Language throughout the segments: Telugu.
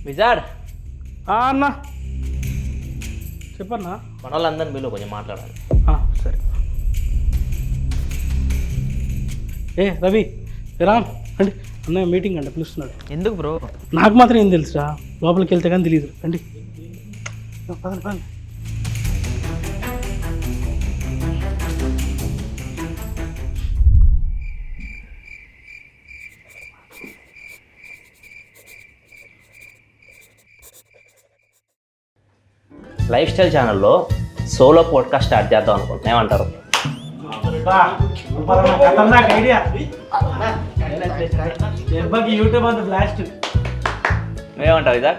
విజాడ్ అన్నా చెప్పన్నా. మన వాళ్ళందరినీ మీలో కొంచెం మాట్లాడాలి. సరే. రవి రామ్ అండి, అన్నయ్య మీటింగ్ అండి పిలుస్తున్నాడు. ఎందుకు బ్రో? నాకు మాత్రం ఏం తెలుసురా, లోపలికి వెళ్తే కానీ తెలియదు. రండి పదండి పదండి. లైఫ్ స్టైల్ ఛానల్లో సోలో పాడ్కాస్ట్ స్టార్ట్ చేద్దాం అనుకుంటున్నా, ఏమంటారు? యూట్యూబ్ అంత బ్లాస్ట్. ఏమంటారు ఇదా?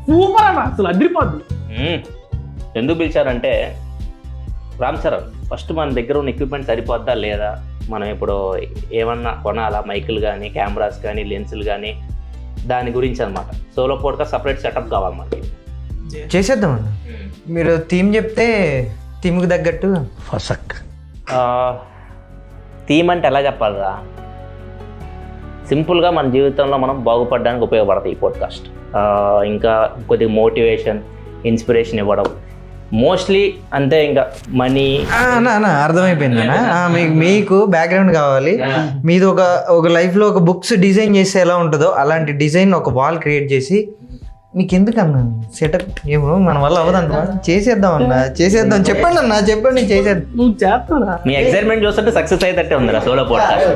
సూపర్ అన్న, అసలు అదిరిపోద్ది. ఎందుకు పిలిచారంటే రామ్ చరణ్ ఫస్ట్ మన దగ్గర ఉన్న ఎక్విప్మెంట్ సరిపోద్దా లేదా, మనం ఇప్పుడు ఏమన్నా కొనాలా, మైకులు కానీ కెమెరాస్ కానీ లెన్సులు కానీ, దాని గురించి అనమాట. సోలో పాడ్కాస్ట్ సపరేట్ సెటప్ కావాలి మనకి. చేసేద్దామన్నా, మీరు థీమ్ చెప్తే థీమ్కి తగ్గట్టు ఫసక్. థీమ్ అంటే ఎలా చెప్పాలిరా, సింపుల్గా మన జీవితంలో మనం బాగుపడడానికి ఉపయోగపడతాయి ఈ పాడ్కాస్ట్. ఇంకా కొద్దిగా మోటివేషన్, ఇన్స్పిరేషన్ ఇవ్వడం మోస్ట్లీ అంతే. ఇంకా మనీ అన్న అర్థమైపోయింది అన్న. మీకు బ్యాక్గ్రౌండ్ కావాలి, మీది ఒక లైఫ్లో ఒక బుక్స్ డిజైన్ చేస్తే ఎలా ఉంటుందో అలాంటి డిజైన్ ఒక వాల్ క్రియేట్ చేసి మీకు ఎందుకన్నా సెటప్ ఏమో మన వల్ల అవ్వదంట. చేసేద్దాం అన్న, చేసేద్దాం. చెప్పండి అన్న, చెప్పండి, చేసేద్దాం. నువ్వు చేస్తానా? మీ ఎక్సైట్మెంట్ చూస్తుంటే సక్సెస్ అయ్యేటట్టే ఉందిరా సోలో పాడ్కాస్ట్.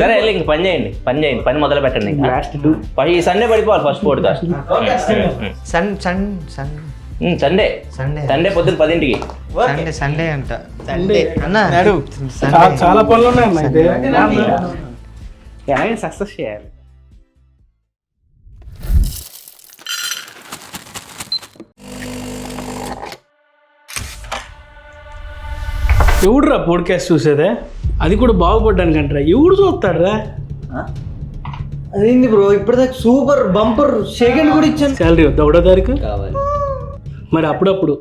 సరే వెళ్ళి ఇంక పని చేయండి, పని మొదలు పెట్టండి. ఇంకా ఈ సండే పడిపోవాలి ఫస్ట్ పాడ్కాస్ట్. సండే పొద్దున్న 10ంటికి. సండే అంట. సండే అన్న, చాలా పనులు ఉన్నాయి. సక్సెస్ చేయాలి. ఎవడురా పోడ్కాస్ట్ చూసేదే, అది కూడా బాగుపడ్డానికి అంటారా? ఎవడు చూస్తాడరా? అదేంది బ్రో, ఇప్పటిదాకా సూపర్ బంపర్ సెకండ్ కూడా ఇచ్చాను. శాలరీ వద్దా 1వ తారీఖు కావాలి. మరి అప్పుడప్పుడు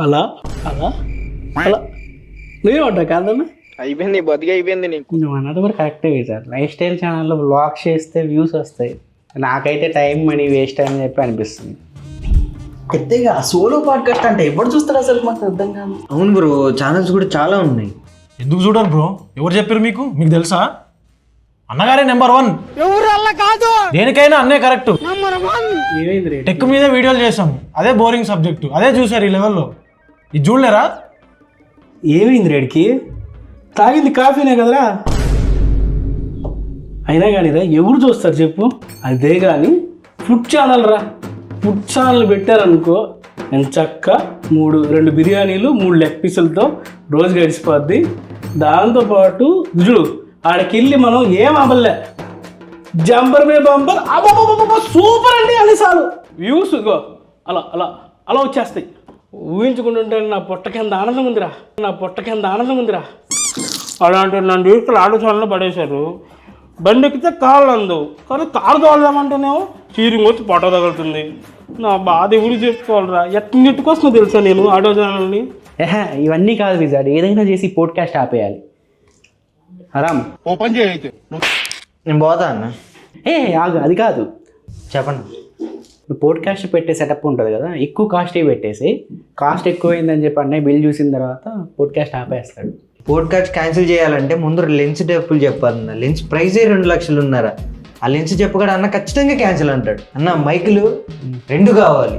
అలా అలా అలా నువ్వేమంటా కాదన్నా? అయిపోయింది, బతికి అయిపోయింది నీకు. నువ్వు అన్నది కూడా కరెక్టే సార్. లైఫ్ స్టైల్ ఛానల్లో వ్లాగ్ చేస్తే వ్యూస్ వస్తాయి, నాకైతే టైం మనీ వేస్ట్ అని చెప్పి అనిపిస్తుంది. పెద్దగా సోలో పాడ్కాస్ట్ అంటే ఎవరు చూస్తారు అసలు? మాకు అర్థం కాదు. అవును బ్రో, ఛానల్స్ కూడా చాలా ఉన్నాయి. ఎందుకు చూడరు బ్రో? ఎవరు చెప్పారు మీకు? మీకు తెలుసా? అన్నగారే నెంబర్ 1. దేనికైనా అన్నే కరెక్ట్. ఏమైంది రేట్? టెక్ మీద వీడియోలు చేసాం, అదే బోరింగ్ సబ్జెక్టు, అదే చూసారు ఈ లెవెల్లో. ఇది చూడలేరా? ఏమైంది రేడికి? తాగింది కాఫీనే కదరా. అయినా కానీ రా ఎవరు చూస్తారు చెప్పు? అదే కానీ ఫుడ్ ఛానల్ రా, ఫుడ్ ఛానల్ పెట్టారనుకో, నేను చక్క 2 బిర్యానీలు 3 లెగ్ పీసులతో రోజు గడిచిపోద్ది. దాంతోపాటు చూడు ఆడకెళ్ళి మనం ఏం అవ్వలే, జంపర్ మే బంపర్ అబ్బా సూపర్ అండి అని చాలు వ్యూస్ గో అలా అలా అలా వచ్చేస్తాయి. ఊహించుకుంటుంటే నా పొట్ట కింద ఆనందం ఉందిరా. అలాంటి నన్ను తీసుకుని ఆలోచనలో పడేశారు. బండి ఎక్కితే కాళ్ళు అందవు, కానీ కారు తోలదామంటేనేమో చీరింగ్ వచ్చి పొట్ట తగులుతుంది. నా బాధ ఎవరు చెప్పుకోవాలరా? ఎట్టుకొస్తున్నా తెలుసా నేను ఆటో ఛానల్ని. ఇవన్నీ కాదు విజాడ్, ఏదైనా చేసి పోడ్కాస్ట్ ఆపేయాలి. ఆరామ్ ఓపెన్ చేయైతే నేను పోతా అన్న. ఆగు, అది కాదు. చెప్పండి. ఇప్పుడు పోడ్కాస్ట్ పెట్టే సెటప్ ఉంటుంది కదా, ఎక్కువ కాస్టే పెట్టేసి, కాస్ట్ ఎక్కువైందని చెప్పి అన్నయ్య బిల్ చూసిన తర్వాత పోడ్కాస్ట్ ఆపేస్తాడు. పోడ్కాస్ట్ క్యాన్సిల్ చేయాలంటే ముందు లెన్స్ డబ్బులు చెప్పాలన్న. లెన్స్ ప్రైజే 2 లక్షలు ఉన్నారా? ఆ లెన్స్ చెప్పగాడు అన్న ఖచ్చితంగా క్యాన్సిల్ అంటాడు. అన్న మైకులు 2 కావాలి,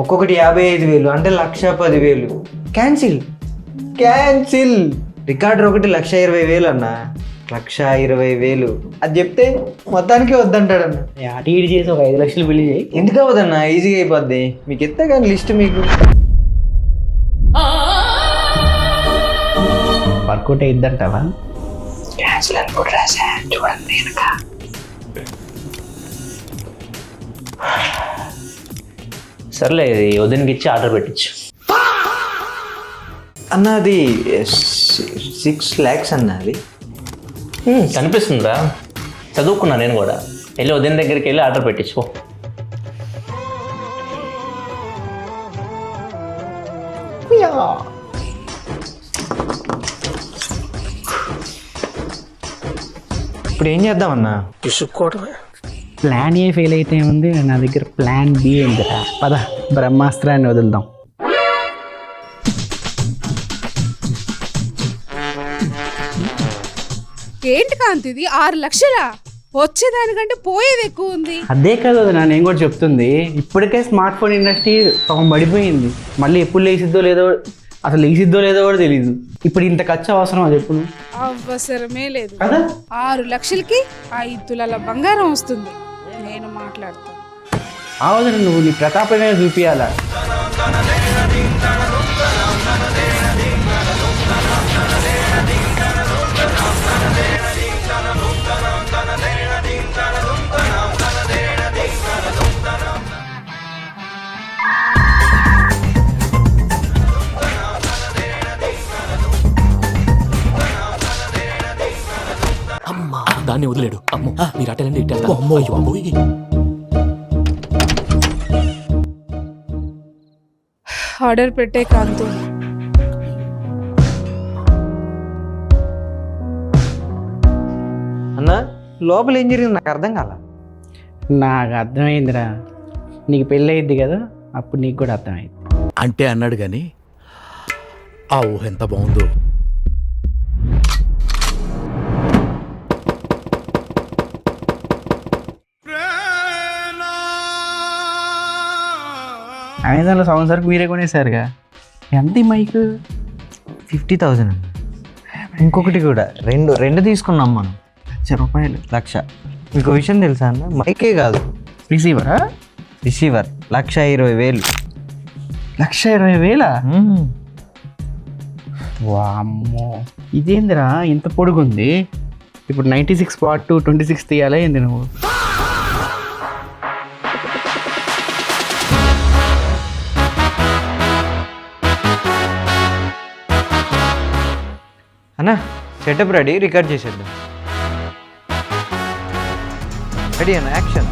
ఒక్కొక్కటి 55,000 అంటే 1,10,000. క్యాన్సిల్. రికార్డర్ ఒకటి 1,20,000 అన్న, 1,20,000 అది చెప్తే మొత్తానికి వద్దంటాడు అన్న. అటు ఇటు చేసి ఒక 5 లక్షలు బిల్ చేయి. ఎందుకు అవ్వదన్న, ఈజీగా అయిపోద్ది. మీకు ఎత్తే కానీ లిస్ట్ మీకు వర్కౌట్ అయిద్దంటావా? సర్లే, ఇది వదినకి ఇచ్చి ఆర్డర్ పెట్టించు. అన్న అది 6 lakhs అన్న. అది కనిపిస్తుందా? చదువుకున్నా నేను కూడా. వెళ్ళి వదిన దగ్గరికి వెళ్ళి ఆర్డర్ పెట్టించుకో. ఇప్పుడు ఏం చేద్దామన్నా? ప్లాన్ ఏ ఫెయిల్ అయితే ఉంది, నా దగ్గర ప్లాన్ బి ఉందిరా. పద బ్రహ్మాస్త్రాన్ని వదులుదాం. ఏంటి కాంతిది 6 లక్షలా? వచ్చేదానికంటే పోయేది ఎక్కువ ఉంది. అదే కదా నేను కూడా చెప్తుంది. ఇప్పటికే స్మార్ట్ ఫోన్ ఇండస్ట్రీ సగం పడిపోయింది. మళ్ళీ ఎప్పుడు లేచిద్దో లేదో, అసలు లేచిద్దో లేదో కూడా తెలీదు. ఇప్పుడు ఇంత ఖర్చు అవసరమా చెప్పు నువ్వు? అవసరమే లేదు. కదా 6 లక్షలకి 5 తులాల బంగారం వస్తుంది. నేను మాట్లాడతాను. అవసరం, నువ్వు నీ ప్రతాపమే చూపియాలా. అమ్మా దాన్ని వదిలేడు. అమ్మో మీరు అటెండి ఇట్టే. అమ్మో అయ్యో. ఆర్డర్ పెట్టే కాంతు. అన్న లోపల ఏం జరిగింది నాకు అర్థం కాల. నాకు అర్థమైందిరా. నీకు పెళ్ళి అయింది కదా, అప్పుడు నీకు కూడా అర్థమైంది. అంటే అన్నాడు కానీ ఆ ఊహ ఎంత బాగుందో. అమెజాన్లో సంవత్సరానికి మీరే కొనేసారుగా. ఎంత ఈ మైక్? 50,000 అన్న. ఇంకొకటి కూడా రెండు తీసుకున్నాం మనం. ₹1,00,000. 1,00,000. మీకు విషయం తెలుసా అన్న? మైకే కాదు, రిసీవరా? రిసీవర్ 1,20,000. 1,20,000? వామ్మో, ఇదేందిరా ఇంత పొడుగుంది. ఇప్పుడు 96/2 తీయాలా ఏంది నువ్వు? అన్న సెటప్ రెడీ, రికార్డ్ చేసేద్దాం. రెడీ అన్న, యాక్షన్.